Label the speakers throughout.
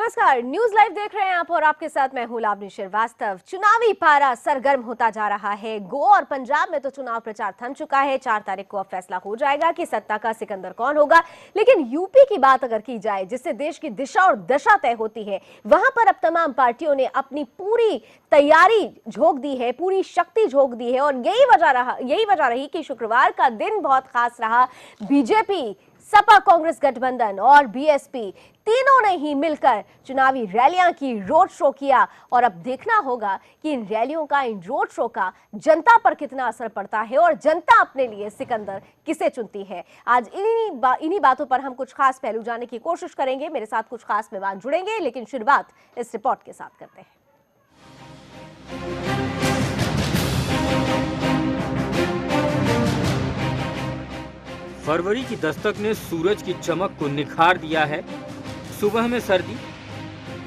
Speaker 1: नमस्कार, news live देख रहे हैं आप और आपके साथ मैं हूं लावनी श्रीवास्तव। चुनावी पारा सरगर्म होता जा रहा है। गोवा और पंजाब में तो चुनाव प्रचार थम चुका है। 4 तारीख को अब फैसला हो जाएगा कि सत्ता का सिकंदर कौन होगा। लेकिन यूपी की बात अगर की जाए, जिससे देश की दिशा और दशा तय होती है, वहां पर अब तमाम पार्टियों ने अपनी पूरी तैयारी झोंक दी है, पूरी शक्ति झोंक दी है। और यही वजह रही कि शुक्रवार का दिन बहुत खास रहा। बीजेपी, सपा कांग्रेस गठबंधन और बीएसपी तीनों ने ही मिलकर चुनावी रैलियां की, रोड शो किया। और अब देखना होगा कि इन रैलियों का, इन रोड शो का जनता पर कितना असर पड़ता है और जनता अपने लिए सिकंदर किसे चुनती है। आज इन्हीं बातों पर हम कुछ खास पहलू जानने की कोशिश करेंगे। मेरे साथ कुछ खास मेहमान जुड़ेंगे, लेकिन शुरुआत इस रिपोर्ट के साथ करते हैं।
Speaker 2: फरवरी की दस्तक ने सूरज की चमक को निखार दिया है। सुबह में सर्दी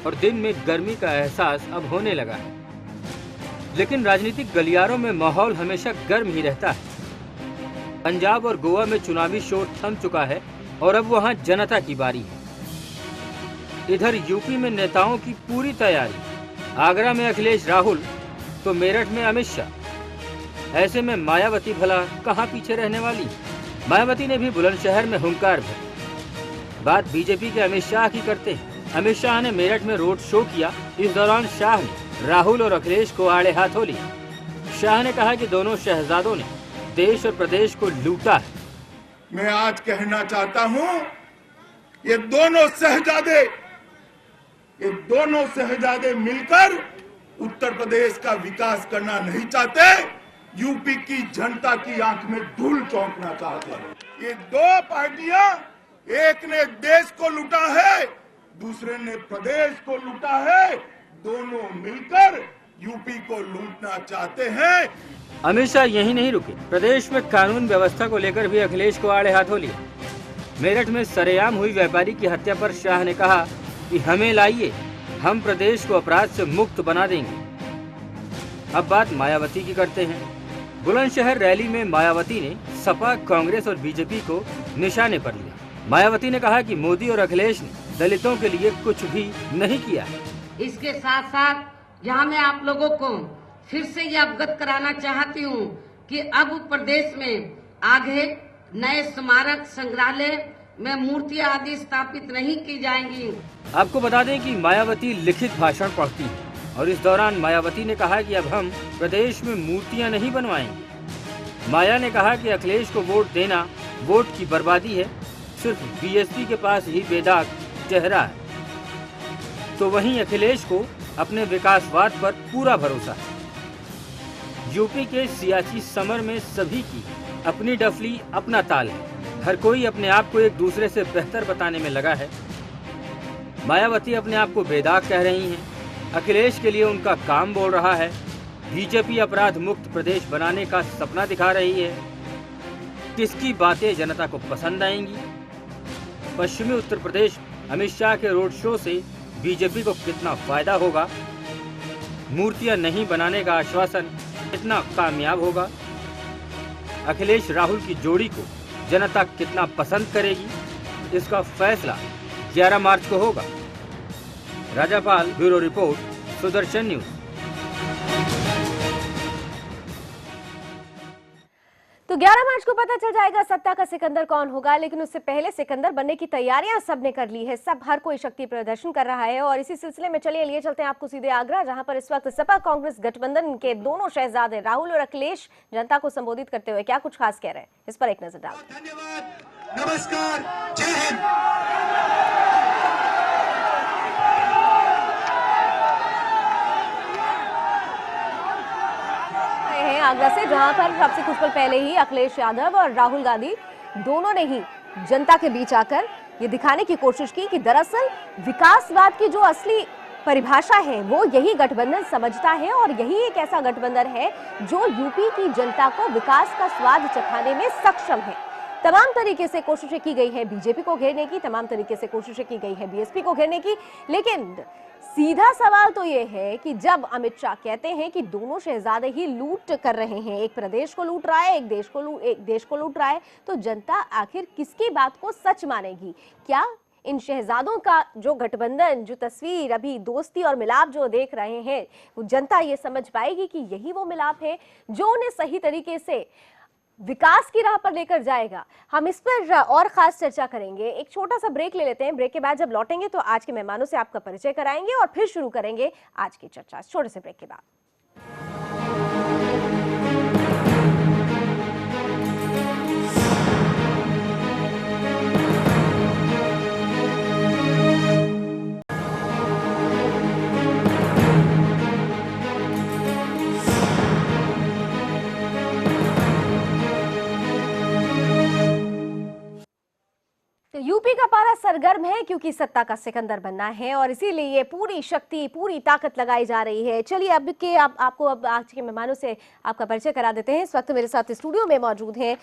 Speaker 2: और दिन में गर्मी का एहसास अब होने लगा है। लेकिन राजनीतिक गलियारों में माहौल हमेशा गर्म ही रहता है। पंजाब और गोवा में चुनावी शोर थम चुका है और अब वहां जनता की बारी है। इधर यूपी में नेताओं की पूरी तैयारी। आगरा में अखिलेश राहुल तो मेरठ में अमित शाह। ऐसे में मायावती भला कहां पीछे रहने वाली। मायावती ने भी बुलंदशहर में हुंकार भरी। बात बीजेपी के अमित शाह की करते हैं। अमित शाह ने मेरठ में रोड शो किया। इस दौरान शाह ने राहुल और अखिलेश को आड़े हाथों लिया। शाह ने कहा कि दोनों शहजादों ने देश और प्रदेश को लूटा है।
Speaker 3: मैं आज कहना चाहता हूं, ये दोनों शहजादे मिलकर उत्तर प्रदेश का विकास करना नहीं चाहते, यूपी की जनता की आंख में धूल झोंकना चाहते हैं। ये दो पार्टियां, एक ने देश को लूटा है, दूसरे ने प्रदेश को लूटा है। दोनों मिलकर यूपी को लूटना चाहते हैं।
Speaker 2: अमित शाह यही नहीं रुके। प्रदेश में कानून व्यवस्था को लेकर भी अखिलेश को आड़े हाथों लिया। मेरठ में सरेआम हुई व्यापारी की हत्या पर शाह ने कहा कि हमें लाइए, हम प्रदेश को अपराध से मुक्त बना देंगे। अब बात मायावती की करते हैं। बुलंदशहर रैली में मायावती ने सपा, कांग्रेस और बीजेपी को निशाने पर लिया। मायावती ने कहा कि मोदी और अखिलेश ने दलितों के लिए कुछ भी नहीं किया है।
Speaker 4: इसके साथ साथ यहाँ मैं आप लोगों को फिर से ये अवगत कराना चाहती हूँ कि अब प्रदेश में आगे नए स्मारक, संग्रहालय में मूर्तियां आदि स्थापित नहीं की जाएंगी।
Speaker 2: आपको बता दें कि मायावती लिखित भाषण पढ़ती है और इस दौरान मायावती ने कहा कि अब हम प्रदेश में मूर्तियां नहीं बनवाएंगे। माया ने कहा कि अखिलेश को वोट देना वोट की बर्बादी है। सिर्फ बीएसपी के पास ही बेदाग चेहरा है, तो वहीं अखिलेश को अपने विकासवाद पर पूरा भरोसा है। यूपी के सियासी समर में सभी की अपनी डफली, अपना ताल है। हर कोई अपने आप को एक दूसरे से बेहतर बताने में लगा है। मायावती अपने आप को बेदाग कह रही हैं। अखिलेश के लिए उनका काम बोल रहा है। बीजेपी अपराध मुक्त प्रदेश बनाने का सपना दिखा रही है। किसकी बातें जनता को पसंद आएंगी? पश्चिमी उत्तर प्रदेश अमित शाह के रोड शो से बीजेपी को कितना फायदा होगा? मूर्तियां नहीं बनाने का आश्वासन कितना कामयाब होगा? अखिलेश राहुल की जोड़ी को जनता कितना पसंद करेगी? इसका फैसला 11 मार्च को होगा। राजापाल, ब्यूरो रिपोर्ट, सुदर्शन न्यूज।
Speaker 1: तो 11 मार्च को पता चल जाएगा सत्ता का सिकंदर कौन होगा। लेकिन उससे पहले सिकंदर बनने की तैयारियां सबने कर ली है। हर कोई शक्ति प्रदर्शन कर रहा है। और इसी सिलसिले में चलिए लिए चलते हैं आपको सीधे आगरा, जहां पर इस वक्त सपा कांग्रेस गठबंधन के दोनों शहजादे राहुल और अखिलेश जनता को संबोधित करते हुए क्या कुछ खास कह रहे हैं, इस पर एक नजर डालते हैं।
Speaker 5: धन्यवाद, नमस्कार, जय हिंद।
Speaker 1: आगरा से, जहां पर सबसे कुछ पल पहले ही अखिलेश यादव और राहुल गांधी दोनों ने ही जनता के बीच आकर ये दिखाने की कोशिश की कि दरअसल विकासवाद की जो असली परिभाषा है वो यही गठबंधन समझता है। और यही एक ऐसा गठबंधन है जो यूपी की जनता को विकास का स्वाद चखाने में सक्षम है। तमाम तरीके से कोशिशें की गई है बीजेपी को घेरने की, तमाम तरीके से कोशिशें की गई है बीएसपी को घेरने की। लेकिन सीधा सवाल तो ये है कि जब अमित शाह कहते हैं कि दोनों शहजादे ही लूट कर रहे हैं, एक प्रदेश को लूट रहा है, एक देश को लूट रहा है, तो जनता आखिर किसकी बात को सच मानेगी? क्या इन शहजादों का जो गठबंधन, जो तस्वीर अभी दोस्ती और मिलाप जो देख रहे हैं, वो जनता ये समझ पाएगी कि यही वो मिलाप है जो उन्हें सही तरीके से विकास की राह पर लेकर जाएगा। हम इस पर और खास चर्चा करेंगे। एक छोटा सा ब्रेक ले लेते हैं। ब्रेक के बाद जब लौटेंगे तो आज के मेहमानों से आपका परिचय कराएंगे और फिर शुरू करेंगे आज की चर्चा। छोटे से ब्रेक के बाद यूपी का पारा सरगर्म है क्योंकि सत्ता का सिकंदर बनना है और इसीलिए पूरी शक्ति, पूरी ताकत लगाई जा रही है। चलिए आपको आज के मेहमानों से आपका परिचय करा देते हैं। इस वक्त मेरे साथ स्टूडियो में मौजूद हैं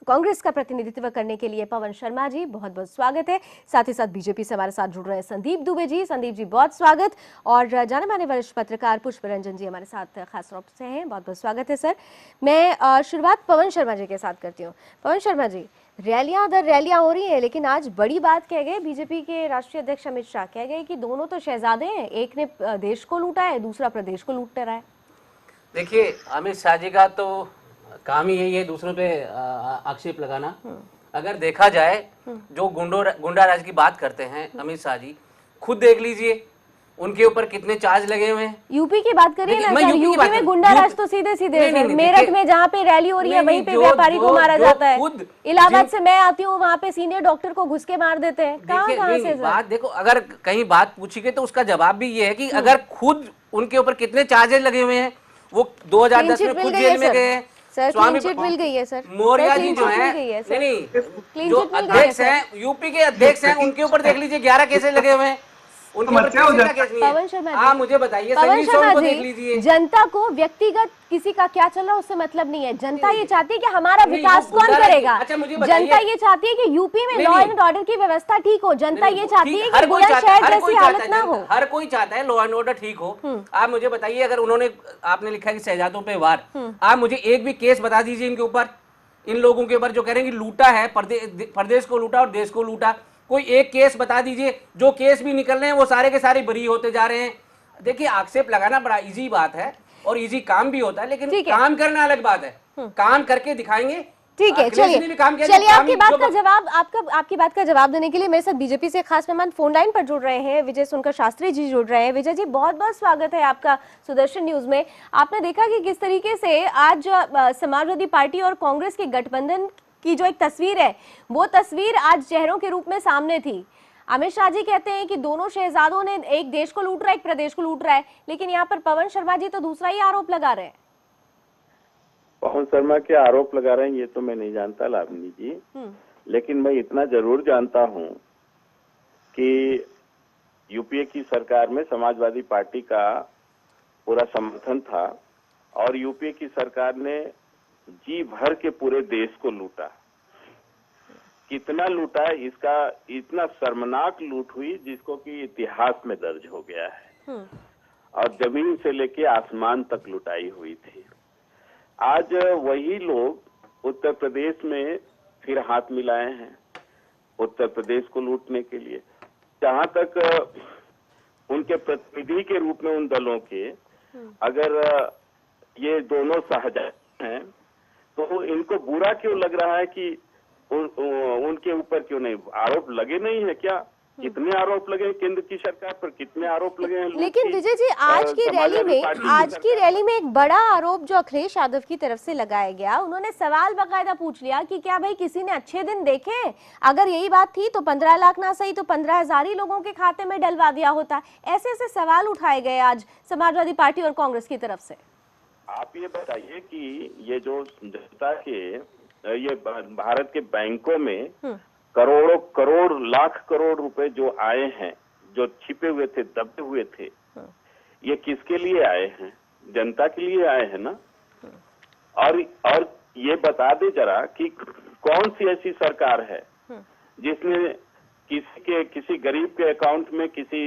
Speaker 1: कांग्रेस का प्रतिनिधित्व करने के लिए पवन शर्मा जी, बहुत बहुत स्वागत है। साथ ही साथ बीजेपी से हमारे साथ जुड़ रहे हैं संदीप दुबे जी। संदीप जी बहुत स्वागत। और जाने माने वरिष्ठ पत्रकार पुष्प रंजन जी हमारे साथ खास तौर से हैं, बहुत बहुत स्वागत है सर। मैं शुरुआत पवन शर्मा जी के साथ करती हूँ। पवन शर्मा जी, रैलियां दर रैलियां हो रही हैं, लेकिन आज बड़ी बात कह गए बीजेपी के राष्ट्रीय अध्यक्ष अमित शाह, कह गए कि दोनों तो शहजादे हैं, एक ने देश को लूटा है, दूसरा प्रदेश को लूट रहा है।
Speaker 6: देखिए, अमित शाह जी का तो काम ही यही है दूसरों पे आक्षेप लगाना। अगर देखा जाए जो गुंडा राज की बात करते हैं अमित शाह जी, खुद देख लीजिए उनके ऊपर कितने चार्ज लगे हुए हैं।
Speaker 1: यूपी की बात करिए ना सर, यूपी में गुंडा राज तो सीधे सीधे मेरठ में जहाँ पे रैली हो रही है वहीं पे व्यापारी को मारा जाता है। इलाहाबाद से मैं आती हूँ, वहाँ पे सीनियर डॉक्टर को घुस के मार देते हैं। कहाँ से
Speaker 6: बात देखो, अगर कहीं बात पूछी गई तो उसका जवाब भी ये है कि अगर खुद उनके ऊपर कितने चार्जेस लगे हुए हैं, वो 2010 में खुद जेल में गए हैं।
Speaker 1: स्वामी मिल गई है सर,
Speaker 6: मौर्य जी जो है, नहीं जो अध्यक्ष हैं, यूपी के अध्यक्ष हैं, उनके ऊपर देख लीजिए 11 केसेस लगे हुए हैं।
Speaker 1: पवन शर्मा
Speaker 6: मुझे बताइए,
Speaker 1: देख लीजिए, जनता को व्यक्तिगत किसी का क्या चल रहा है उससे मतलब नहीं है। जनता ये चाहती है कि हमारा विकास कौन करेगा। जनता ये चाहती है कि यूपी में लॉ एंड ऑर्डर की व्यवस्था ठीक हो। जनता ये चाहती है कि बुलंदशहर जैसी हालत ना हो।
Speaker 6: हर कोई चाहता है लॉ एंड ऑर्डर ठीक हो। आप मुझे बताइए, अगर उन्होंने, आपने लिखा कि शहजादों पे वार, आप मुझे एक भी केस बता दीजिए इनके ऊपर, इन लोगों के ऊपर जो कह रहे हैं कि लूटा है, प्रदेश को लूटा और देश को लूटा। कोई एक केस बता दीजिए। जो केस भी निकल रहे हैं वो सारे के सारे बरी होते जा रहे हैं। देखिए, आक्षेप लगाना बड़ा इजी बात है और इजी काम भी होता है, लेकिन काम करना अलग बात है। काम करके दिखाएंगे।
Speaker 1: ठीक है, चलिए आपकी बात का जवाब देने के लिए मेरे साथ बीजेपी से खास मेहमान फोन लाइन पर जुड़ रहे हैं। विजय सुनकर शास्त्री जी जुड़ रहे हैं। विजय जी बहुत बहुत स्वागत है आपका सुदर्शन न्यूज में। आपने देखा कि किस तरीके से आज समाजवादी पार्टी और कांग्रेस के गठबंधन की जो एक तस्वीर है, वो तस्वीर आज चेहरों के रूप में सामने थी। अमित शाह जी कहते हैं कि दोनों शहजादों ने एक देश को लूट रहा है, एक प्रदेश को लूट रहा है, लेकिन यहाँ पर पवन शर्मा जी तो दूसरा ही आरोप लगा रहे हैं।
Speaker 7: पवन शर्मा के आरोप लगा रहे हैं ये तो मैं नहीं जानता लावनी जी, लेकिन मैं इतना जरूर जानता हूँ कि यूपीए की सरकार में समाजवादी पार्टी का पूरा समर्थन था और यूपीए की सरकार ने जी भर के पूरे देश को लूटा। कितना लूटा है, इसका इतना शर्मनाक लूट हुई जिसको कि इतिहास में दर्ज हो गया है और जमीन से लेके आसमान तक लुटाई हुई थी। आज वही लोग उत्तर प्रदेश में फिर हाथ मिलाए हैं उत्तर प्रदेश को लूटने के लिए। जहां तक उनके प्रतिनिधि के रूप में उन दलों के अगर ये दोनों शहजादे हैं तो इनको बुरा क्यों लग रहा है कि उनके ऊपर क्यों नहीं आरोप लगे नहीं है क्या? कितने आरोप लगे केंद्र की सरकार पर, कितने आरोप लगे हैं।
Speaker 1: लेकिन विजय जी, आज की रैली में एक बड़ा आरोप जो अखिलेश यादव की तरफ से लगाया गया, उन्होंने सवाल बाकायदा पूछ लिया कि क्या भाई किसी ने अच्छे दिन देखे? अगर यही बात थी तो 15 लाख ना सही तो 15,000 ही लोगों के खाते में डलवा दिया होता। ऐसे ऐसे सवाल उठाए गए आज समाजवादी पार्टी और कांग्रेस की तरफ से।
Speaker 7: आप ये बताइए कि ये जो जनता के ये भारत के बैंकों में करोड़ों करोड़ लाख करोड़ रुपए जो आए हैं, जो छिपे हुए थे, दबे हुए थे, ये किसके लिए आए हैं? जनता के लिए आए हैं ना। और ये बता दे जरा कि कौन सी ऐसी सरकार है जिसने किसी गरीब के अकाउंट में किसी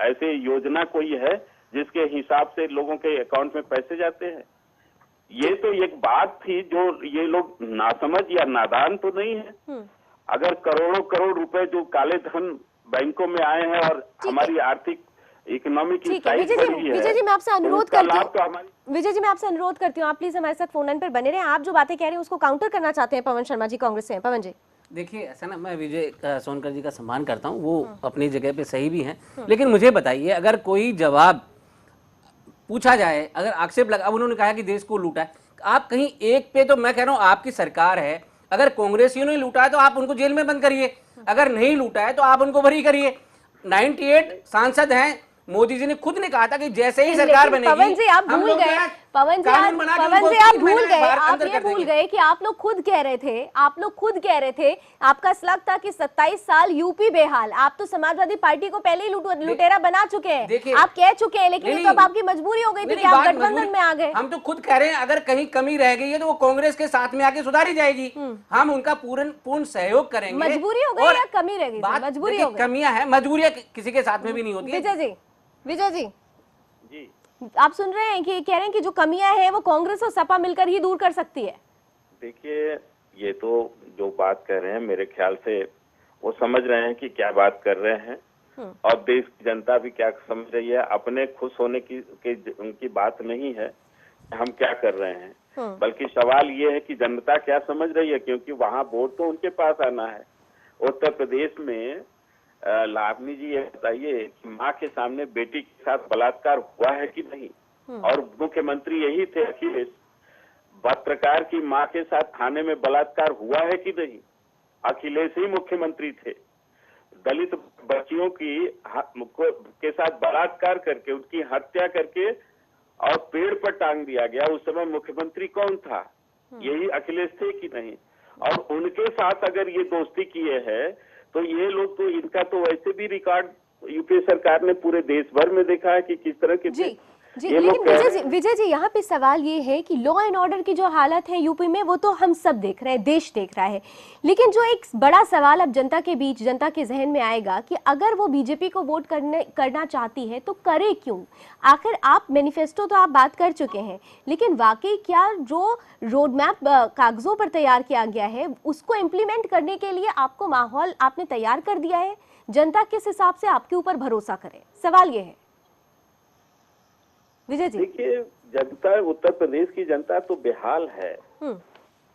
Speaker 7: ऐसे योजना कोई है जिसके हिसाब से लोगों के अकाउंट में पैसे जाते हैं? ये तो एक बात थी जो ये लोग नासमझ या नादान तो नहीं है। अगर करोड़ों करोड़ रुपए जो काले धन बैंकों में आए हैं और हमारी आर्थिक इकोनॉमी की
Speaker 1: ठीक है
Speaker 7: साइज बढ़ी है।
Speaker 1: विजय जी मैं आपसे
Speaker 7: तो
Speaker 1: अनुरोध
Speaker 7: उसका
Speaker 1: करती
Speaker 7: लाभ तो
Speaker 1: हूँ
Speaker 7: हमारी
Speaker 1: विजय जी मैं आपसे अनुरोध करती हूँ आप प्लीज हमारे साथ फोन लाइन पर बने रहें। आप जो बातें कह रहे हैं उसको काउंटर करना चाहते हैं पवन शर्मा जी कांग्रेस से हैं। पवन जी
Speaker 6: देखिए ऐसा ना, मैं विजय सोनकर जी का सम्मान करता हूँ, वो अपनी जगह पे सही भी हैं, लेकिन मुझे बताइए अगर कोई जवाब पूछा जाए, अगर आक्षेप लगा, अब उन्होंने कहा कि देश को लूटा है, आप कहीं एक पे, तो मैं कह रहा हूं आपकी सरकार है, अगर कांग्रेसियों ने लूटा है तो आप उनको जेल में बंद करिए, अगर नहीं लूटा है तो आप उनको बरी करिए। 98 सांसद हैं, मोदी जी ने खुद ने कहा था कि जैसे ही सरकार
Speaker 1: लेकिन
Speaker 6: बनेगी
Speaker 1: पवन जी आप
Speaker 6: हम
Speaker 1: भूल
Speaker 6: लोग
Speaker 1: गए
Speaker 6: जो है
Speaker 1: पवन जी
Speaker 6: कानून बना के
Speaker 1: पवन
Speaker 6: उनको
Speaker 1: जी आप
Speaker 6: 3
Speaker 1: भूल
Speaker 6: महीने
Speaker 1: गए
Speaker 6: बाहर
Speaker 1: आप
Speaker 6: अंदर
Speaker 1: ये
Speaker 6: कर
Speaker 1: भूल
Speaker 6: देंगे।
Speaker 1: गए कि आप लोग खुद कह रहे थे आपका असलग था कि 27 साल यूपी बेहाल। आप तो समाजवादी पार्टी को पहले ही लुटेरा बना चुके हैं,
Speaker 6: देखिए,
Speaker 1: आप कह चुके हैं, लेकिन ये
Speaker 6: नहीं,
Speaker 1: तो अब आपकी मजबूरी हो गई थी
Speaker 6: नहीं,
Speaker 1: कि आप
Speaker 6: बात
Speaker 1: गठबंधन
Speaker 6: मजबूरी-
Speaker 1: में आ गए।
Speaker 6: हम तो खुद कह रहे हैं अगर कहीं कमी रह गई है तो वो कांग्रेस के साथ में आके सुधारी जाएगी, हम उनका पूर्ण सहयोग करेंगे।
Speaker 1: मजबूरी हो गई
Speaker 6: और
Speaker 1: या कमी रह गई?
Speaker 6: बात
Speaker 1: मजबूरी
Speaker 6: देखिए,
Speaker 1: हो गई।
Speaker 6: कमियां हैं, मजबूरियां किसी के साथ में भी नहीं होती है।
Speaker 1: विजय जी
Speaker 7: जी
Speaker 1: आप सुन रहे हैं कि कह रहे हैं कि जो कमियां हैं वो कांग्रेस और सपा मिलकर ही दूर कर सकती है।
Speaker 7: देखिए, ये तो जो बात कर रहे हैं मेरे ख्याल से वो समझ रहे हैं कि क्या बात कर रहे हैं और देश की जनता भी क्या समझ रही है। अपने खुश होने की उनकी बात नहीं है हम क्या कर रहे हैं, बल्कि सवाल ये है कि जनता क्या समझ रही है, क्योंकि वहां वोट तो उनके पास आना है। उत्तर प्रदेश में लावनी जी ये बताइए कि माँ के सामने बेटी के साथ बलात्कार हुआ है कि नहीं, और मुख्यमंत्री यही थे अखिलेश। पत्रकार की माँ के साथ थाने में बलात्कार हुआ है कि नहीं, अखिलेश ही मुख्यमंत्री थे। दलित बच्चियों के साथ बलात्कार करके उनकी हत्या करके और पेड़ पर टांग दिया गया, उस समय मुख्यमंत्री कौन था? यही अखिलेश थे कि नहीं? और उनके साथ अगर ये दोस्ती किए हैं तो ये लोग तो, इनका तो वैसे भी रिकॉर्ड यूपीए सरकार ने पूरे देश भर में देखा है कि किस तरह के
Speaker 1: जी जी
Speaker 7: ये लोग
Speaker 1: लेकिन विजय जी यहाँ पे सवाल ये है कि लॉ एंड ऑर्डर की जो हालत है यूपी में वो तो हम सब देख रहे हैं, देश देख रहा है, लेकिन जो एक बड़ा सवाल अब जनता के बीच, जनता के जहन में आएगा कि अगर वो बीजेपी को वोट करना चाहती है तो करे क्यों? आखिर आप मैनिफेस्टो तो आप बात कर चुके हैं, लेकिन वाकई क्या जो रोड मैप कागजों पर तैयार किया गया है उसको इम्प्लीमेंट करने के लिए आपको माहौल आपने तैयार कर दिया है? जनता किस हिसाब से आपके ऊपर भरोसा करे, सवाल ये है विजय जी।
Speaker 7: देखिए, जनता, उत्तर प्रदेश की जनता तो बेहाल है।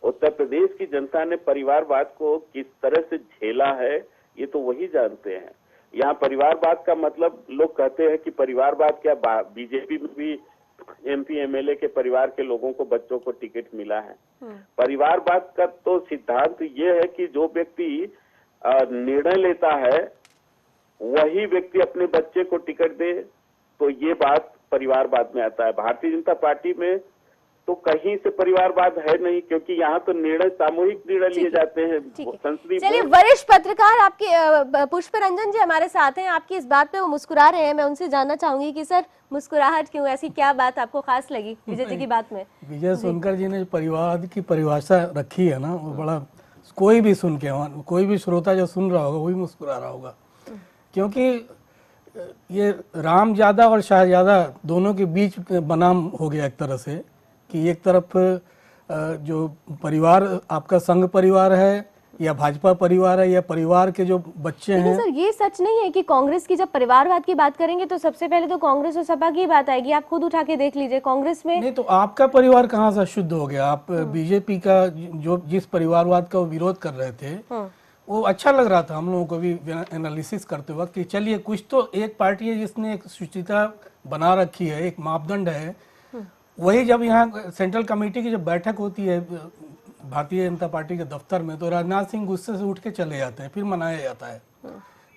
Speaker 7: उत्तर प्रदेश की जनता ने परिवारवाद को किस तरह से झेला है ये तो वही जानते हैं। यहाँ परिवारवाद का मतलब लोग कहते हैं कि परिवारवाद क्या, बीजेपी में भी एमपी एमएलए के परिवार के लोगों को, बच्चों को टिकट मिला है। परिवारवाद का तो सिद्धांत ये है कि जो व्यक्ति निर्णय लेता है वही व्यक्ति अपने बच्चे को टिकट दे, तो ये बात परिवारवाद में आता है। भारतीय जनता पार्टी में तो कहीं से परिवारवाद है नहीं, क्योंकि यहाँ तो निर्णय, सामूहिक निर्णय लिए जाते हैं संसदीय।
Speaker 1: चलिए, वरिष्ठ पत्रकार आपके पुष्प रंजन जी हमारे साथ हैं, आपकी इस बात पे वो मुस्कुरा रहे हैं, मैं उनसे जानना चाहूंगी कि सर मुस्कुराहट क्यों, ऐसी क्या बात आपको खास लगी विजय जी की बात में?
Speaker 8: विजय सोनकर जी ने परिवार की परिभाषा रखी है ना, वो बड़ा, कोई भी सुन के, कोई भी श्रोता जो सुन रहा होगा वही मुस्कुरा रहा होगा, क्योंकि ये राम ज्यादा और शाहजादा दोनों के बीच बनाम हो गया एक तरह से, कि एक तरफ जो परिवार आपका संघ परिवार है या भाजपा परिवार है या परिवार के जो बच्चे हैं।
Speaker 1: सर ये सच नहीं है कि कांग्रेस की जब परिवारवाद की बात करेंगे तो सबसे पहले तो कांग्रेस और सपा की बात आएगी? आप खुद उठा के देख लीजिए, कांग्रेस में
Speaker 8: नहीं तो आपका परिवार कहाँ से शुद्ध हो गया? आप बीजेपी का जो जिस परिवारवाद का वो विरोध कर रहे थे वो अच्छा लग रहा था हम लोगों को भी एनालिसिस करते वक्त कि चलिए कुछ तो एक पार्टी है जिसने एक शुचिता बना रखी है, एक मापदंड है। वही जब यहाँ सेंट्रल कमेटी की जब बैठक होती है भारतीय जनता पार्टी के दफ्तर में, तो राजनाथ सिंह गुस्से से उठ के चले जाते हैं, फिर मनाया जाता है।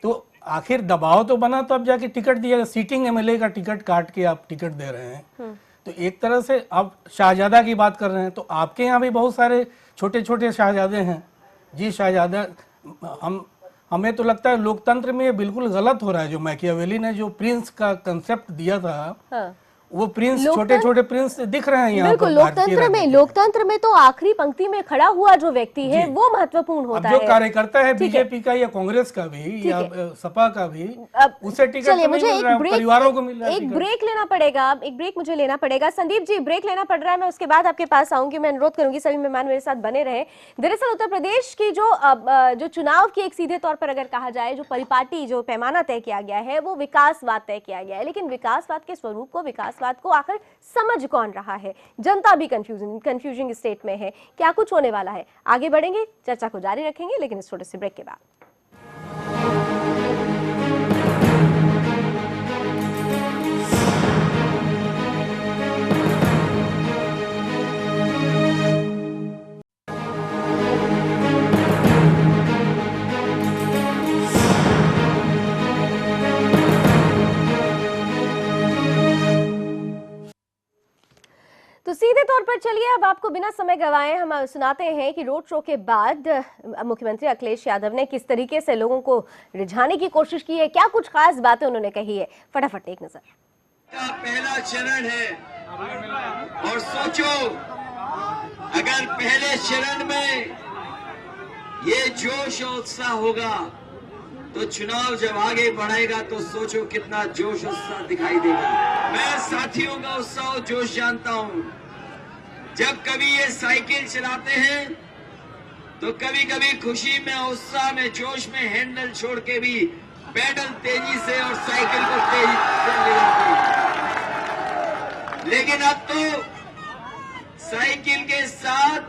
Speaker 8: तो आखिर दबाव तो बना, तो अब जाके टिकट दिया, सीटिंग एमएलए का टिकट काट के आप टिकट दे रहे हैं। तो एक तरह से अब शाहजादा की बात कर रहे हैं, तो आपके यहाँ भी बहुत सारे छोटे छोटे शाहजादे हैं जी। शाहजादा हमें तो लगता है लोकतंत्र में ये बिल्कुल गलत हो रहा है। जो मैकियावेली ने जो प्रिंस का कंसेप्ट दिया था वो प्रिंस, छोटे
Speaker 1: लोकतंत्र-
Speaker 8: छोटे प्रिंस दिख रहे हैं यहाँ
Speaker 1: बिल्कुल,
Speaker 8: पर भारतीय
Speaker 1: लोकतंत्र में तो आखिरी पंक्ति में खड़ा हुआ जो व्यक्ति है
Speaker 8: जी।
Speaker 1: वो महत्वपूर्ण
Speaker 8: अब
Speaker 1: होता
Speaker 8: जो
Speaker 1: है।
Speaker 8: कार्यकर्ता है
Speaker 1: ठीक है।
Speaker 8: बीजेपी का या कांग्रेस का भी
Speaker 1: ठीक
Speaker 8: या
Speaker 1: है।
Speaker 8: सपा का भी,
Speaker 1: अब
Speaker 8: उसे टिकट
Speaker 1: चलिए,
Speaker 8: तो नहीं
Speaker 1: मुझे
Speaker 8: मिल रहा है, परिवारों को मिल रहा है
Speaker 1: एक
Speaker 8: टिकट।
Speaker 1: ब्रेक लेना पड़ेगा। अब एक ब्रेक मुझे लेना पड़ेगा। संदीप जी, ब्रेक लेना पड़ रहा है, मैं उसके बाद आपके पास आऊंगी। मैं अनुरोध करूंगी सभी मेहमान मेरे साथ बने रहे। दरअसल उत्तर प्रदेश की जो चुनाव की एक सीधे तौर पर अगर कहा जाए, जो परिपाटी, जो पैमाना तय किया गया है वो विकासवाद तय किया गया है, लेकिन विकासवाद के स्वरूप को, विकासवाद को आखिर समझ कौन रहा है? जनता भी कंफ्यूजिंग स्टेट में है। क्या कुछ होने वाला है? आगे बढ़ेंगे, चर्चा को जारी रखेंगे, लेकिन इस छोटे से ब्रेक के बाद। तो सीधे तौर पर चलिए अब आपको बिना समय गवाए हम सुनाते हैं कि रोड शो के बाद मुख्यमंत्री अखिलेश यादव ने किस तरीके से लोगों को रिझाने की कोशिश की है, क्या कुछ खास बातें उन्होंने कही है। फटाफट एक नजर।
Speaker 5: का पहला चरण है और सोचो अगर पहले चरण में ये जोश और उत्साह होगा तो चुनाव जब आगे बढ़ेगा तो सोचो कितना जोश उत्साह दिखाई देगा। मैं साथियों का उत्साह और जोश जानता हूं। जब कभी ये साइकिल चलाते हैं तो कभी कभी खुशी में, उत्साह में, जोश में हैंडल छोड़ के भी पैडल तेजी से और साइकिल को तेज ले जाते हैं। लेकिन अब तो साइकिल के साथ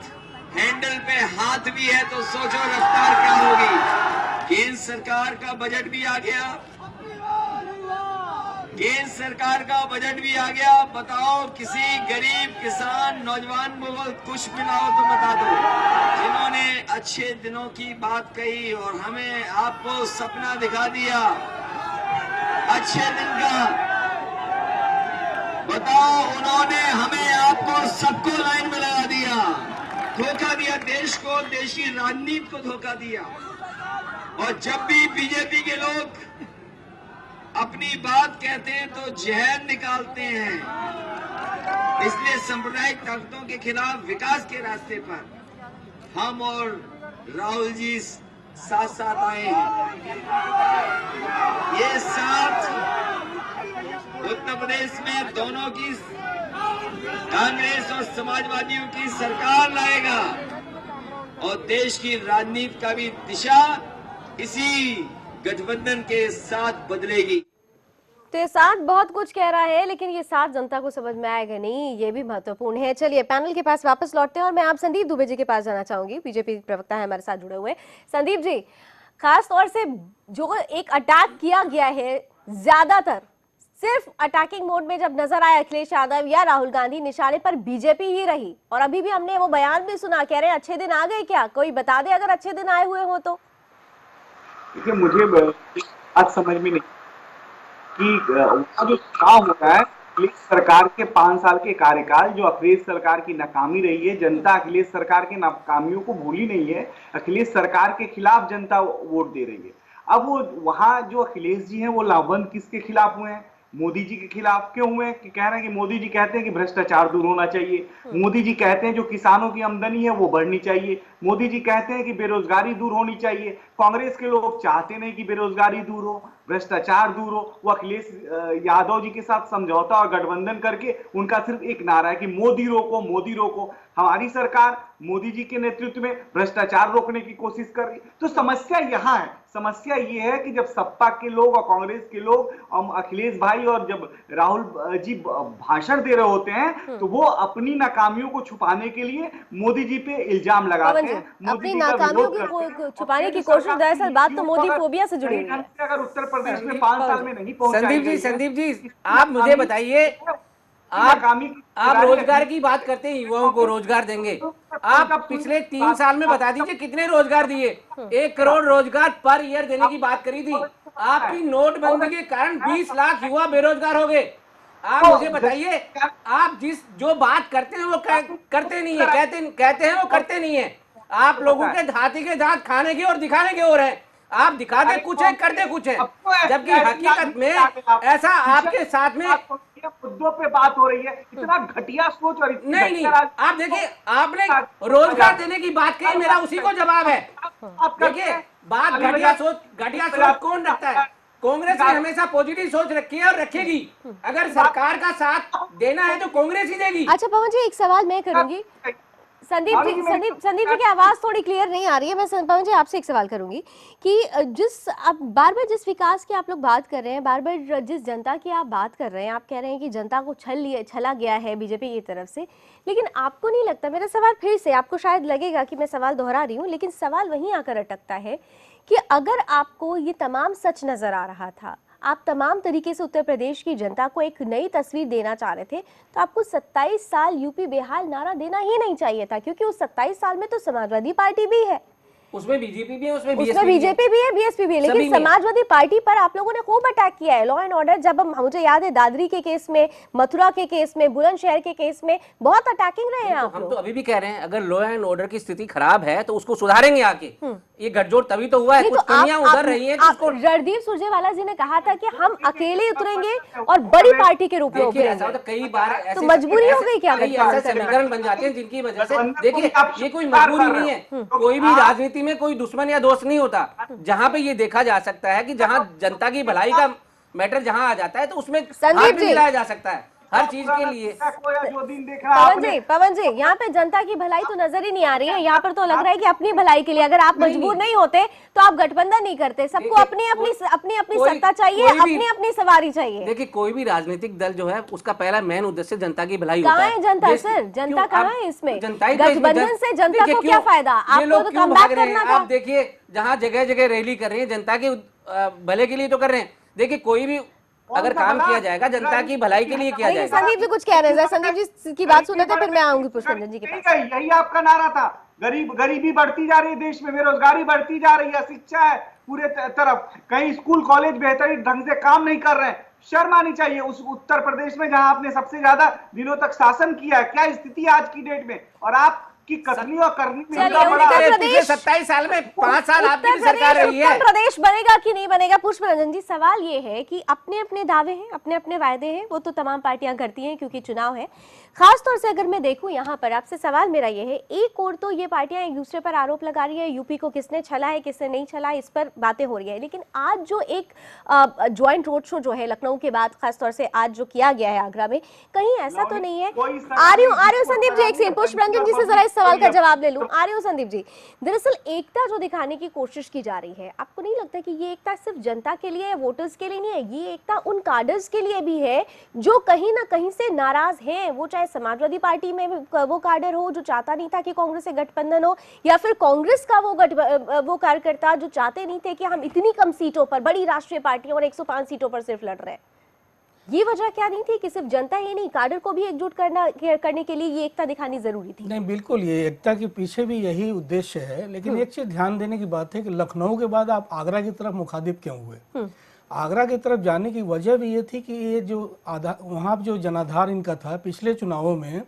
Speaker 5: हैंडल पे हाथ भी है, तो सोचो रफ्तार क्या होगी। केंद्र सरकार का बजट भी आ गया, केंद्र सरकार का बजट भी आ गया। बताओ किसी गरीब किसान नौजवान को कुछ मिला हो तो बता दो, जिन्होंने अच्छे दिनों की बात कही और हमें आपको सपना दिखा दिया अच्छे दिन का। बताओ उन्होंने हमें आपको सबको लाइन में लगा दिया, धोखा दिया देश को, देश की राजनीति को धोखा दिया। और जब भी बीजेपी के लोग अपनी बात कहते हैं तो जहर निकालते हैं। इसलिए सांप्रदायिक ताकतों के खिलाफ विकास के रास्ते पर हम और राहुल जी साथ साथ आए हैं। ये साथ उत्तर प्रदेश में दोनों की, कांग्रेस और समाजवादियों की सरकार लाएगा और देश की राजनीति का भी दिशा इसी गठबंधन के साथ बदलेगी।
Speaker 1: तो ये साथ बहुत कुछ कह रहा है, लेकिन ये साथ जनता को समझ में आएगा नहीं, ये भी महत्वपूर्ण है। चलिए पैनल के पास वापस लौटते हैं और मैं आप संदीप दुबे जी के पास जाना चाहूंगी। बीजेपी प्रवक्ता है हमारे साथ जुड़े हुए। संदीप जी, खास तौर से जो एक अटैक किया गया है, ज्यादातर सिर्फ अटैकिंग मोड में जब नजर आया अखिलेश यादव या राहुल गांधी, निशाने पर बीजेपी ही रही। और अभी भी हमने वो बयान भी सुना, कह रहे हैं अच्छे दिन आ गए क्या? कोई बता दे अगर अच्छे दिन आए हुए हो तो।
Speaker 9: देखिए मुझे बात समझ में नहीं कि जो चुनाव हो रहा है, अखिलेश सरकार के 5 साल के कार्यकाल, जो अखिलेश सरकार की नाकामी रही है, जनता अखिलेश सरकार की नाकामियों को भूली नहीं है। अखिलेश सरकार के खिलाफ जनता वोट दे रही है। अब वो वहां जो अखिलेश जी हैं वो लामबंद किसके खिलाफ हुए हैं? मोदी जी के खिलाफ क्यों हुए? कि कह रहे हैं कि मोदी जी कहते हैं कि भ्रष्टाचार दूर होना चाहिए, मोदी जी कहते हैं जो किसानों की आमदनी है वो बढ़नी चाहिए, मोदी जी कहते हैं कि बेरोजगारी दूर होनी चाहिए। कांग्रेस के लोग चाहते नहीं कि बेरोजगारी दूर हो, भ्रष्टाचार दूर हो। वो अखिलेश यादव जी के साथ समझौता और गठबंधन करके उनका सिर्फ एक नारा है कि मोदी रोको, मोदी रोको। हमारी सरकार मोदी जी के नेतृत्व में भ्रष्टाचार रोकने की कोशिश कर रही। तो समस्या यहाँ है, समस्या ये है कि जब सपा के लोग और कांग्रेस के लोग, अखिलेश भाई और जब राहुल जी भाषण दे रहे होते हैं तो वो अपनी नाकामियों को छुपाने के लिए मोदी जी पे इल्जाम लगाते हैं,
Speaker 1: अपनी नाकामियों को छुपाने की कोशिश। दरअसल बात तो मोदी फोबिया से जुड़ी हुई है।
Speaker 9: अगर उत्तर प्रदेश में 5 साल में नहीं पहुंचा।
Speaker 6: संदीप जी आप मुझे बताइए, आप रोजगार की बात करते हैं, युवाओं को रोजगार देंगे। आप पिछले 3 साल में बता दीजिए कितने रोजगार दिए? 1 करोड़ रोजगार पर ईयर देने की बात करी थी। आपकी नोटबंदी के कारण 20 लाख युवा बेरोजगार हो गए। आप मुझे बताइए, आप जो बात करते हैं वो करते नहीं है, कहते हैं वो करते नहीं है। आप लोगों के हाथी के दांत खाने के और दिखाने के और हैं। आप दिखाते कुछ है, करते कुछ है, जबकि हकीकत में ऐसा आपके साथ में
Speaker 9: मुद्दों पे बात हो रही है। इतना घटिया सोच और इतनी
Speaker 6: नहीं
Speaker 9: घटिया
Speaker 6: आप देखिए, आपने रोजगार देने की बात कही, मेरा उसी को जवाब है। देखिए, बात घटिया सोच कौन रखता है? कांग्रेस ने हमेशा पॉजिटिव सोच रखी है और रखेगी। अगर सरकार का साथ देना है तो कांग्रेस ही देगी।
Speaker 1: अच्छा पवन जी, एक सवाल मैं करूंगी। संदीप जी की आवाज थोड़ी क्लियर नहीं आ रही है। मैं पवन जी आपसे एक सवाल करूंगी कि आप बार बार जिस विकास की आप लोग बात कर रहे हैं, बार बार जिस जनता की आप बात कर रहे हैं, आप कह रहे हैं कि जनता को छला गया है बीजेपी की तरफ से, लेकिन आपको नहीं लगता, मेरा सवाल फिर से, आपको शायद लगेगा कि मैं सवाल दोहरा रही हूँ, लेकिन सवाल वहीं आकर अटकता है कि अगर आपको ये तमाम सच नजर आ रहा था, आप तमाम तरीके से उत्तर प्रदेश की जनता को एक नई तस्वीर देना चाह रहे थे, तो आपको 27 साल यूपी बेहाल नारा देना ही नहीं चाहिए था, क्योंकि उस 27 साल में तो समाजवादी पार्टी भी है,
Speaker 6: उसमें बीजेपी भी है, उसमें
Speaker 1: बीजेपी भी है, बीएसपी भी है, लेकिन समाजवादी पार्टी पर आप लोगों ने खूब अटैक किया है। लॉ एंड ऑर्डर, जब मुझे याद है दादरी के केस में, मथुरा के केस में, बुलंदशहर के केस में बहुत अटैकिंग रहे हैं आप
Speaker 6: हम
Speaker 1: लोग।
Speaker 6: तो अभी भी कह रहे हैं, अगर लॉ एंड ऑर्डर की स्थिति खराब है तो उसको सुधारेंगे आके। ये गठजोड़ तभी तो हुआ है, कुछ कमियां उधर रही हैं।
Speaker 1: रणदीप सुरजेवाला जी ने कहा था कि हम अकेले उतरेंगे और बड़ी पार्टी के रूप में उतरेंगे।
Speaker 6: कई बार
Speaker 1: तो मजबूरी हो गई क्या?
Speaker 6: ऐसे समीकरण बन जाते हैं जिनकी वजह से, देखिए ये कोई मजबूरी नहीं है, कोई भी राजनीति में कोई दुश्मन या दोस्त नहीं होता। जहाँ पे ये देखा जा सकता है कि जहाँ जनता की भलाई का मैटर जहाँ आ जाता है तो उसमें हाथ भी मिलाया जा सकता है हर चीज के लिए।
Speaker 1: पवन जी, यहाँ पे जनता की भलाई तो नजर ही नहीं आ रही है। यहाँ पर तो लग रहा है कि अपनी भलाई के लिए अगर आप मजबूर नहीं होते तो आप गठबंधन नहीं करते। सबको अपनी अपनी सत्ता चाहिए, अपनी सवारी चाहिए।
Speaker 6: देखिए, कोई भी राजनीतिक दल जो है उसका पहला मेन उद्देश्य जनता की भलाई
Speaker 1: होता है। जनता सर, जनता कहाँ है इसमें? गठबंधन से जनता को क्या फायदा? आपको तो कम बात करना था।
Speaker 6: आप देखिए, जहाँ जगह जगह रैली कर रहे हैं, जनता के भले के लिए तो कर रहे हैं। देखिए, कोई भी अगर काम किया जाएगा जनता की भलाई के लिए किया जाएगा।
Speaker 1: संदीप जी कुछ कह रहे हैं, संदीप जी की बात सुने थे, फिर मैं आऊंगी पुष्परंजन जी के पास।
Speaker 9: यही आपका नारा था, गरीबी बढ़ती जा रही है देश में, बेरोजगारी बढ़ती जा रही है, शिक्षा है पूरे तरफ, कहीं स्कूल कॉलेज बेहतरीन ढंग से काम नहीं कर रहे हैं। शर्म आनी चाहिए उस उत्तर प्रदेश में जहां आपने सबसे ज्यादा दिनों तक शासन किया है। क्या स्थिति है आज की डेट में? और आप की कथनी और करनी में
Speaker 6: 27 साल में 5 साल आपकी सरकार रही है।
Speaker 1: उत्तर प्रदेश बनेगा कि नहीं बनेगा? पुष्परंजन जी, सवाल ये है कि अपने अपने दावे हैं, अपने अपने वायदे हैं, वो तो तमाम पार्टियां करती हैं क्योंकि चुनाव है। खास तौर से अगर मैं देखूं यहाँ पर, आपसे सवाल मेरा ये है, एक और तो ये पार्टियां एक दूसरे पर आरोप लगा रही है, यूपी को किसने छला है किसने नहीं छला, इस पर बातें हो रही है, लेकिन आज जो एक ज्वाइंट रोड शो जो है लखनऊ के बाद खासतौर से आज जो किया गया है आगरा में, कहीं ऐसा तो नहीं है? आ रही हूँ संदीप जी, एक सेकंड, पुष्परंजन जी से जरा इस सवाल का जवाब ले लूं। आ रही हूँ संदीप जी, दरअसल एकता जो दिखाने की कोशिश की जा रही है, आपको नहीं लगता कि ये एकता सिर्फ जनता के लिए, वोटर्स के लिए नहीं है, ये एकता उन कार्डर्स के लिए भी है जो कहीं ना कहीं से नाराज हैं? वो चाहे समाजवादी पार्टी में वो कार्डर हो जो चाहता नहीं था कि कांग्रेस से गठबंधन हो, या फिर कांग्रेस का वो कार्यकर्ता जो चाहते नहीं थे कि हम इतनी कम सीटों पर, बड़ी राष्ट्रीय पार्टियों और 105 सीटों पर सिर्फ लड़ रहे हैं। ये वजह क्या नहीं थी कि सिर्फ जनता ही नहीं, काडर को भी एकजुट करने के लिए ये एकता दिखानी जरूरी थी?
Speaker 8: नहीं, बिल्कुल, ये एकता के पीछे भी यही उद्देश्य है, लेकिन एक चीज ध्यान देने की बात है कि लखनऊ के बाद आप आगरा की तरफ मुखातिब क्यों हुए? आगरा की तरफ जाने की वजह भी ये थी कि ये जो वहाँ जो जनाधार इनका था पिछले चुनावों में,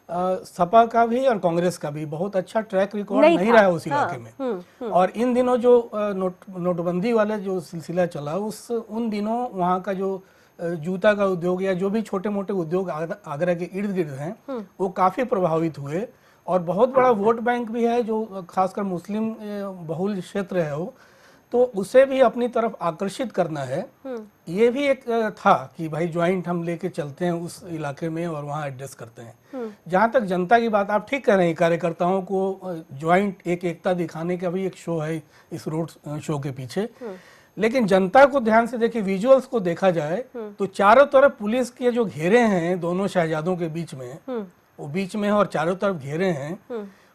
Speaker 8: सपा का भी और कांग्रेस का भी बहुत अच्छा ट्रैक रिकॉर्ड नहीं रहा उस इलाके में। और इन दिनों जो नोटबंदी वाले जो सिलसिला चला, उन दिनों वहाँ का जो जूता का उद्योग या जो भी छोटे मोटे उद्योग आगरा के इर्द गिर्द हैं, वो काफी प्रभावित हुए। और बहुत बड़ा वोट बैंक भी है जो खासकर मुस्लिम बहुल क्षेत्र है वो, तो उसे भी अपनी तरफ आकर्षित करना है। ये भी एक था कि भाई ज्वाइंट हम लेके चलते हैं उस इलाके में और वहाँ एड्रेस करते हैं। जहाँ तक जनता की बात, आप ठीक कह रहे हैं, कार्यकर्ताओं को ज्वाइंट एक एकता दिखाने का भी एक शो है इस रोड शो के पीछे, लेकिन जनता को ध्यान से देखिए, विजुअल्स को देखा जाए तो चारों तरफ पुलिस के जो घेरे हैं दोनों शहजादों के बीच में, वो बीच में और चारों तरफ घेरे हैं,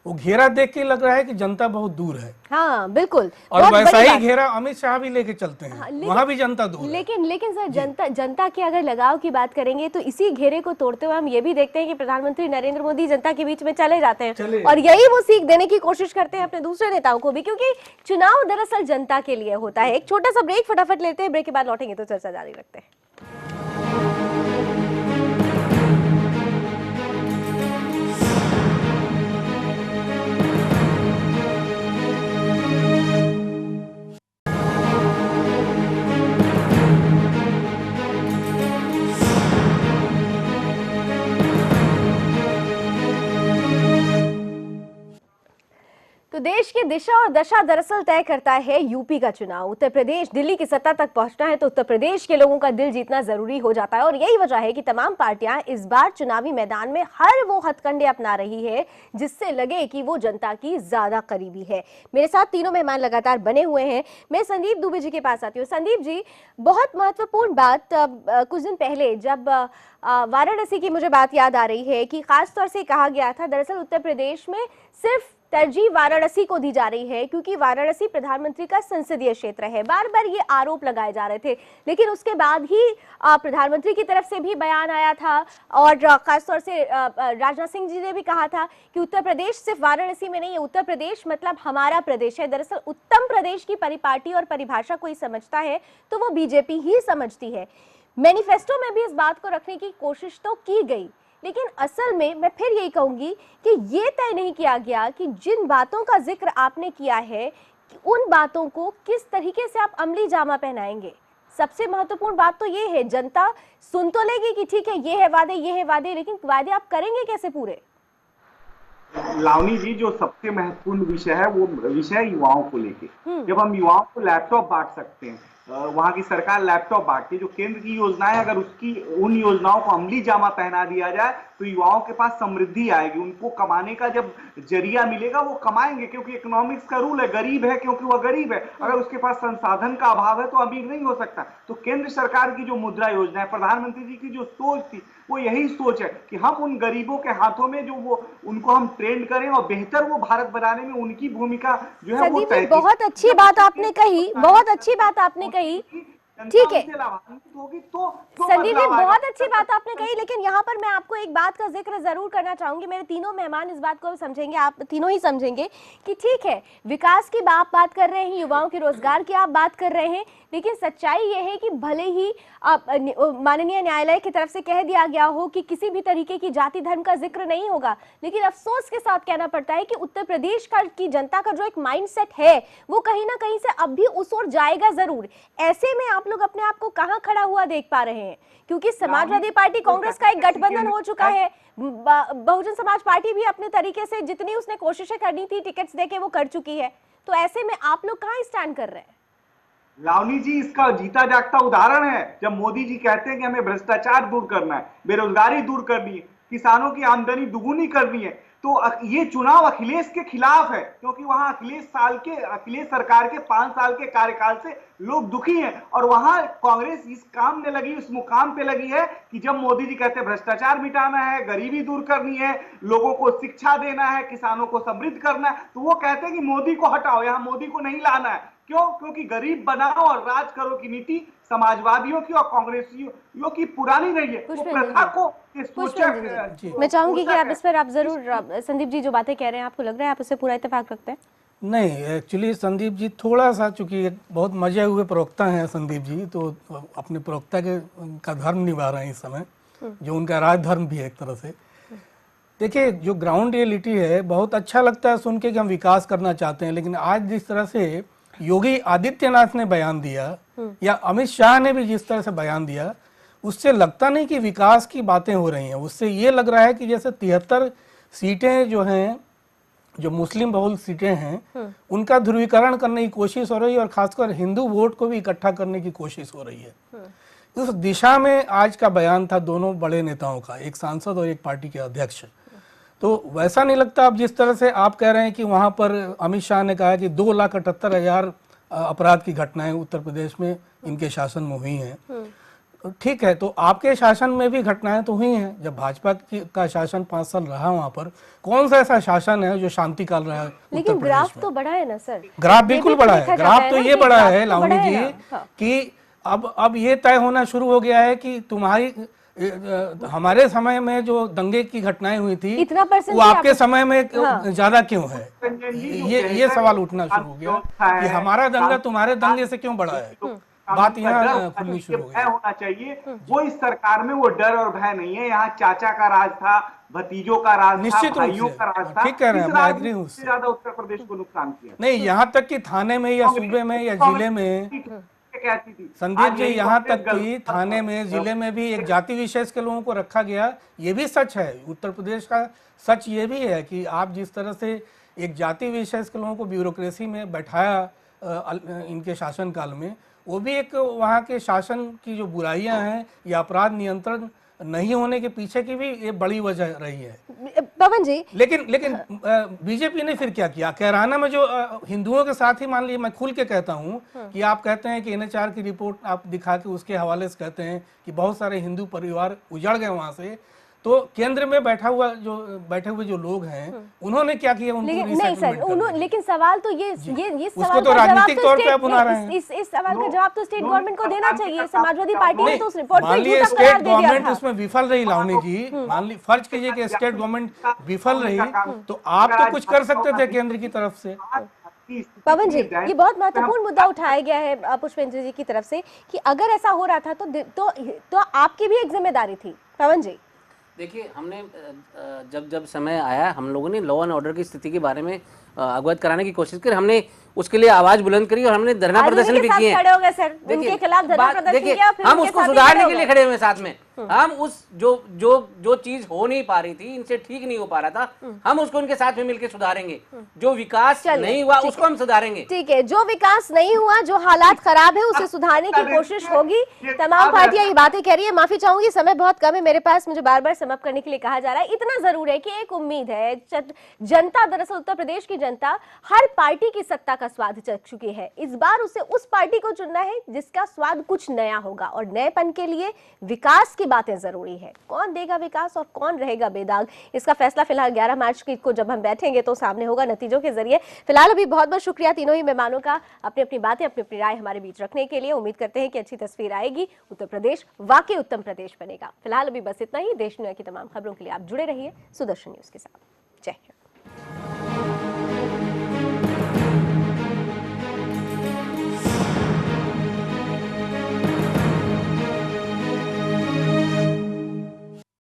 Speaker 8: वो घेरा देख के लग रहा है कि जनता बहुत दूर है।
Speaker 1: हाँ बिल्कुल,
Speaker 8: और वैसा ही घेरा अमित शाह भी लेके चलते हैं। हाँ, वहाँ भी जनता दूर
Speaker 1: लेकिन सर, जनता के अगर लगाव की बात करेंगे तो इसी घेरे को तोड़ते हुए हम ये भी देखते हैं कि प्रधानमंत्री नरेंद्र मोदी जनता के बीच में चले जाते हैं और यही वो सीख देने की कोशिश करते हैं अपने दूसरे नेताओं को भी, क्योंकि चुनाव दरअसल जनता के लिए होता है। एक छोटा सा ब्रेक फटाफट लेते हैं, ब्रेक के बाद लौटेंगे तो चर्चा जारी रखते हैं। देश की दिशा और दशा दरअसल तय करता है यूपी का चुनाव। उत्तर प्रदेश दिल्ली की सत्ता तक पहुंचना है तो उत्तर प्रदेश के लोगों का दिल जीतना जरूरी हो जाता है और यही वजह है कि तमाम पार्टियां इस बार चुनावी मैदान में हर वो हथकंडे अपना रही है जिससे लगे कि वो जनता की ज्यादा करीबी है। मेरे साथ तीनों मेहमान लगातार बने हुए हैं। मैं संदीप दुबे जी के पास आती हूँ। संदीप जी, बहुत महत्वपूर्ण बात कुछ दिन पहले जब वाराणसी की मुझे बात याद आ रही है कि खास तौर से कहा गया था दरअसल उत्तर प्रदेश में सिर्फ तरजीह वाराणसी को दी जा रही है क्योंकि वाराणसी प्रधानमंत्री का संसदीय क्षेत्र है। बार बार ये आरोप लगाए जा रहे थे, लेकिन उसके बाद ही प्रधानमंत्री की तरफ से भी बयान आया था और खासतौर से राजनाथ सिंह जी ने भी कहा था कि उत्तर प्रदेश सिर्फ वाराणसी में नहीं है, उत्तर प्रदेश मतलब हमारा प्रदेश है। दरअसल उत्तम प्रदेश की परिपाटी और परिभाषा कोई समझता है तो वो बीजेपी ही समझती है। मैनिफेस्टो में भी इस बात को रखने की कोशिश तो की गई, लेकिन असल में मैं फिर यही कहूंगी कि ये तय नहीं किया गया कि जिन बातों का जिक्र आपने किया है कि उन बातों को किस तरीके से आप अमली जामा पहनाएंगे। सबसे महत्वपूर्ण बात तो ये है, जनता सुन तो लेगी कि ठीक है ये है वादे, लेकिन वादे आप करेंगे कैसे पूरे?
Speaker 9: लावनी जी, जो सबसे महत्वपूर्ण विषय है वो विषय है युवाओं को लेके। जब हम युवाओं को लैपटॉप बांट सकते हैं, वहां की सरकार लैपटॉप बांटती है, जो केंद्र की योजनाएं अगर उसकी उन योजनाओं को अमली जामा पहना दिया जाए तो युवाओं के पास समृद्धि आएगी। उनको कमाने का जब जरिया मिलेगा वो कमाएंगे, क्योंकि इकोनॉमिक्स का रूल है, गरीब है क्योंकि वह गरीब है। अगर उसके पास संसाधन का अभाव है तो अमीर नहीं हो सकता। तो केंद्र सरकार की जो मुद्रा योजना है, प्रधानमंत्री जी की जो सोच थी वो यही सोच है कि हम उन गरीबों के हाथों में जो वो उनको हम ट्रेंड करें और बेहतर वो भारत बनाने में उनकी भूमिका जो है वो तय।
Speaker 1: बहुत अच्छी बात आपने कही, बहुत अच्छी बात आपने कही, ठीक है संदीप जी, बहुत अच्छी बात आपने कही, लेकिन यहाँ पर मैं आपको एक बात का जिक्र जरूर करना चाहूंगी। मेरे तीनों मेहमान इस बात को समझेंगे, आप तीनों ही समझेंगे कि ठीक है विकास की आप बात कर रहे हैं, युवाओं के रोजगार की आप बात कर रहे हैं, लेकिन सच्चाई यह है कि भले ही माननीय न्यायालय की तरफ से कह दिया गया हो कि किसी भी तरीके की जाति धर्म का जिक्र नहीं होगा, लेकिन अफसोस के साथ कहना पड़ता है कि उत्तर प्रदेश की जनता का जो एक माइंडसेट है वो कहीं ना कहीं से अब भी उस ओर जाएगा जरूर। ऐसे में आप लोग अपने आप को कहां खड़ा हुआ देख पा रहे हैं? क्योंकि समाजवादी पार्टी कांग्रेस का एक गठबंधन हो चुका है, बहुजन समाज पार्टी भी अपने तरीके से जितनी उसने कोशिशें करनी थी टिकट्स देके वो कर चुकी है। तो ऐसे में आप लोग कहां स्टैंड कर रहे हैं?
Speaker 9: लावनी जी, इसका जीता जागता उदाहरण है जब मोदी जी कहते हैं कि हमें भ्रष्टाचार दूर करना है, बेरोजगारी दूर करनी है, किसानों की आमदनी दुगुनी करनी है, तो ये चुनाव अखिलेश के खिलाफ है, क्योंकि वहां अखिलेश सरकार के 5 साल के कार्यकाल से लोग दुखी हैं और वहां कांग्रेस इस काम में लगी, इस मुकाम पे लगी है कि जब मोदी जी कहते हैं भ्रष्टाचार मिटाना है, गरीबी दूर करनी है, लोगों को शिक्षा देना है, किसानों को समृद्ध करना है, तो वो कहते हैं कि मोदी को हटाओ, यहाँ मोदी को नहीं लाना है। क्यों? क्योंकि गरीब बनाओ और राज करो की नीति समाजवादियों की और कांग्रेसियों की पुरानी रही है। तो प्रथा को
Speaker 1: मैं चाहूंगी कि आप इस पर आप जरूर, संदीप जी जो बातें कह रहे हैं आपको लग रहा है आप उससे पूरा इत्तेफाक रखते हैं?
Speaker 8: नहीं, एक्चुअली संदीप जी थोड़ा सा, चूंकि बहुत मजे हुए प्रवक्ता हैं संदीप जी, तो अपने प्रवक्ता का धर्म निभा रहे हैं इस समय, जो उनका राज धर्म भी है एक तरह से। देखिए, जो ग्राउंड रियलिटी है, बहुत अच्छा लगता है सुन के कि हम विकास करना चाहते हैं, लेकिन आज जिस तरह से योगी आदित्यनाथ ने बयान दिया या अमित शाह ने भी जिस तरह से बयान दिया, उससे लगता नहीं कि विकास की बातें हो रही हैं। उससे ये लग रहा है कि जैसे 73 सीटें जो हैं, जो मुस्लिम बहुल सीटें हैं, उनका ध्रुवीकरण करने की कोशिश हो रही है और खासकर हिंदू वोट को भी इकट्ठा करने की कोशिश हो रही है। उस दिशा में आज का बयान था दोनों बड़े नेताओं का, एक सांसद और एक पार्टी के अध्यक्ष। तो वैसा नहीं लगता अब जिस तरह से आप कह रहे हैं कि वहां पर अमित शाह ने कहा कि 2,78,000 अपराध की घटनाएं उत्तर प्रदेश में इनके शासन में हुई हैं। ठीक है, तो आपके शासन में भी घटनाएं तो हुई हैं। जब भाजपा का शासन 5 साल रहा, वहां पर कौन सा ऐसा शासन है जो शांति काल रहा है?
Speaker 1: लेकिन ग्राफ तो बड़ा है ना सर,
Speaker 8: ग्राफ बिल्कुल बड़ा है। ग्राफ तो ये बड़ा है लावनी जी कि अब ये तय होना शुरू हो गया है कि तुम्हारी हमारे समय में जो दंगे की घटनाएं हुई थी वो आपके समय में ज्यादा क्यों है? ये सवाल उठना शुरू हो गया कि हमारा दंगा तुम्हारे दंगे से क्यों बड़ा है। बात यहाँ खुलनी शुरू हो गई।
Speaker 9: होना चाहिए वो इस सरकार में वो डर और भय नहीं है। यहाँ चाचा का राज था, भतीजों का राज था, भाइयों का राज था।
Speaker 8: ठीक कह रहे हैं, मैं एग्री हूँ।
Speaker 9: ज्यादा उत्तर प्रदेश को नुकसान किया
Speaker 8: नहीं, यहाँ तक कि थाने में या सूबे में या जिले में, संदीप जी, यहाँ तक कि थाने में, जिले में भी एक जाति विशेष के लोगों को रखा गया। ये भी सच है, उत्तर प्रदेश का सच ये भी है कि आप जिस तरह से एक जाति विशेष के लोगों को ब्यूरोक्रेसी में बैठाया इनके शासनकाल में, वो भी एक वहाँ के शासन की जो बुराइयां हैं या अपराध नियंत्रण नहीं होने के पीछे की भी ये बड़ी वजह रही है।
Speaker 1: पवन जी,
Speaker 8: लेकिन बीजेपी ने फिर क्या किया? कैराना में जो हिंदुओं के साथ ही, मान लीजिए मैं खुल के कहता हूं कि आप कहते हैं कि NHR की रिपोर्ट आप दिखा के उसके हवाले से कहते हैं कि बहुत सारे हिंदू परिवार उजड़ गए वहां से, तो केंद्र में बैठे हुए जो लोग हैं उन्होंने क्या किया? उनको
Speaker 1: लेकिन नहीं सर, लेकिन सवाल तो ये
Speaker 8: उसको तो राजनीतिक तौर पे आप बना रहे हैं।
Speaker 1: इस सवाल का जवाब तो स्टेट गवर्नमेंट को देना चाहिए। समाजवादी पार्टी ने तो उस रिपोर्ट
Speaker 8: मान
Speaker 1: को
Speaker 8: लीजिए
Speaker 1: झूठा करार
Speaker 8: स्टेट
Speaker 1: दे दिया
Speaker 8: गवर्नमेंट
Speaker 1: था।
Speaker 8: उसमें विफल रही, लावनी जी, मान ली फर्ज कीजिए कि स्टेट गवर्नमेंट विफल रही, तो आप तो कुछ कर सकते थे केंद्र की तरफ से।
Speaker 1: पवन जी, ये बहुत महत्वपूर्ण मुद्दा उठाया गया है पुष्पेंद्र जी की तरफ से कि अगर ऐसा हो रहा था तो आपकी भी एक जिम्मेदारी थी। पवन जी,
Speaker 6: देखिए, हमने जब समय आया, हम लोगों ने लॉ एंड ऑर्डर की स्थिति के बारे में अवगत कराने की कोशिश की। हमने उसके लिए आवाज बुलंद करी और हमने धरना प्रदर्शन भी किए।
Speaker 1: खड़े हो गए सर, उनके खिलाफ धरना प्रदर्शन किया, फिर
Speaker 6: हम
Speaker 1: उनके
Speaker 6: उसको
Speaker 1: साथ ही
Speaker 6: सुधारने
Speaker 1: खड़े हो
Speaker 6: के लिए
Speaker 1: गए।
Speaker 6: खड़े हुए साथ में। हम उस जो चीज हो नहीं पा रही थी, इनसे ठीक नहीं हो पा रहा था, हम उसको उनके साथ में मिलकर सुधारेंगे। जो विकास नहीं हुआ उसको हम सुधारेंगे।
Speaker 1: ठीक है, जो विकास नहीं हुआ, जो हालात खराब है, उसे सुधारने की कोशिश होगी। तमाम पार्टियां ये बातें कह रही है। माफी चाहूंगी, समय बहुत कम है मेरे पास, मुझे बार बार समाप्त करने के लिए कहा जा रहा है। इतना जरूर है कि एक उम्मीद है, जनता, दरअसल उत्तर प्रदेश की जनता हर पार्टी की सत्ता का स्वाद चख चुकी है। इस बार उसे उस पार्टी को चुनना है जिसका स्वाद कुछ नया होगा, और नएपन के लिए विकास की बातें जरूरी है। कौन देगा विकास और कौन रहेगा बेदाग, इसका फैसला फिलहाल 11 मार्च को जब हम बैठेंगे तो सामने होगा नतीजों के जरिए। फिलहाल अभी बहुत बहुत शुक्रिया तीनों ही मेहमानों का अपनी अपनी बातें, अपनी अपनी राय हमारे बीच रखने के लिए। उम्मीद करते हैं कि अच्छी तस्वीर आएगी, उत्तर प्रदेश वाकई उत्तम प्रदेश बनेगा। फिलहाल अभी बस इतना ही। देश दुनिया की तमाम खबरों के लिए आप जुड़े रहिए सुदर्शन न्यूज के साथ। जय हिंद।